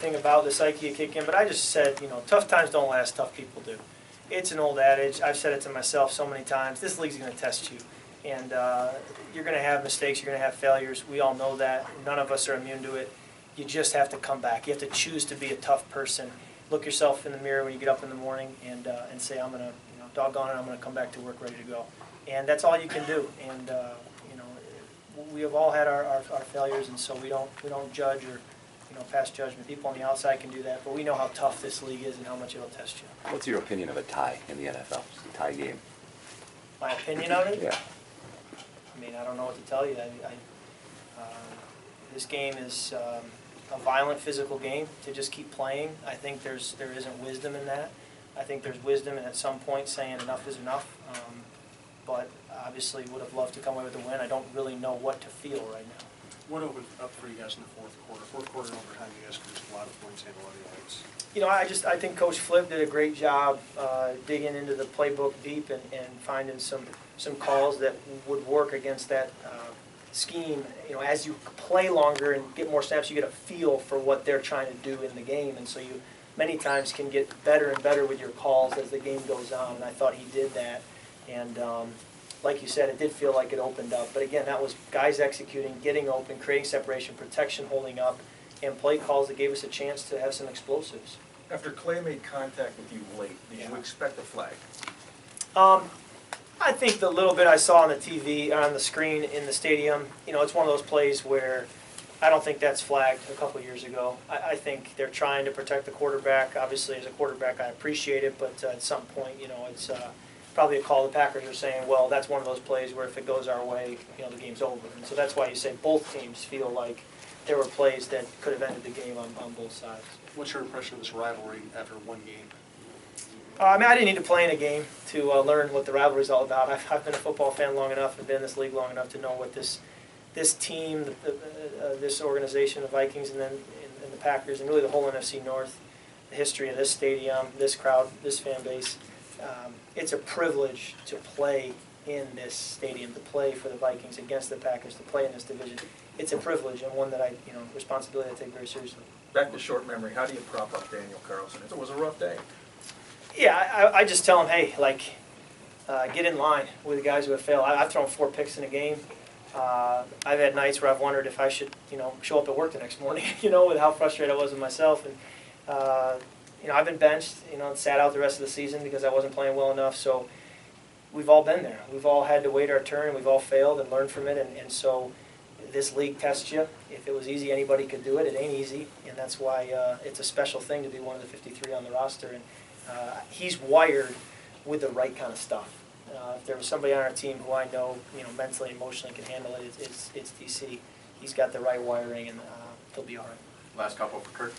thing about the psyche you kick in, but I just said, tough times don't last, tough people do. It's an old adage. I've said it to myself so many times. This league's going to test you, and you're going to have mistakes. You're going to have failures. We all know that. None of us are immune to it. You just have to come back. You have to choose to be a tough person. Look yourself in the mirror when you get up in the morning and say, I'm going to, doggone it, I'm going to come back to work ready to go. And that's all you can do. And we have all had our failures, and so we don't judge or pass judgment. People on the outside can do that, but we know how tough this league is and how much it'll test you. What's your opinion of a tie in the NFL? It's a tie game. My opinion of it? Yeah. I mean, I don't know what to tell you. This game is a violent, physical game to just keep playing. I think there isn't wisdom in that. I think there's wisdom in at some point saying enough is enough. But obviously would have loved to come away with a win. I don't really know what to feel right now. What opened up for you guys in the fourth quarter? Fourth quarter and overtime, you guys produced a lot of points and a lot of yards. I think Coach Flip did a great job digging into the playbook deep and finding some calls that would work against that scheme. As you play longer and get more snaps, you get a feel for what they're trying to do in the game, and so you many times can get better and better with your calls as the game goes on. And I thought he did that, and like you said, it did feel like it opened up. But again, that was guys executing, getting open, creating separation, protection, holding up, and play calls that gave us a chance to have some explosives. After Clay made contact with you late, did you expect a flag? I think the little bit I saw on the TV, on the screen in the stadium, it's one of those plays where I don't think that's flagged a couple years ago. I think they're trying to protect the quarterback. Obviously, as a quarterback, I appreciate it, but at some point, it's probably a call the Packers are saying, well, that's one of those plays where if it goes our way, the game's over. And so that's why you say both teams feel like there were plays that could have ended the game on both sides. What's your impression of this rivalry after one game? I didn't need to play in a game to learn what the rivalry is all about. I've been a football fan long enough and been in this league long enough to know what this team, this organization, the Vikings, and then and the Packers, and really the whole NFC North, the history of this stadium, this crowd, this fan base. It's a privilege to play in this stadium, to play for the Vikings against the Packers, to play in this division. It's a privilege and one that responsibility I take very seriously. Back to short memory, how do you prop up Daniel Carlson? It was a rough day. Yeah, I just tell him, hey, get in line with the guys who have failed. I've thrown 4 picks in a game. I've had nights where I've wondered if I should, show up at work the next morning, with how frustrated I was with myself. And, I've been benched, and sat out the rest of the season because I wasn't playing well enough. So we've all been there. We've all had to wait our turn. We've all failed and learned from it. And so this league tests you. If it was easy, anybody could do it. It ain't easy, and that's why it's a special thing to be one of the 53 on the roster. And he's wired with the right kind of stuff. If there was somebody on our team who I know, mentally and emotionally can handle it, it's DC. He's got the right wiring, and he'll be all right. Last couple for Kirk.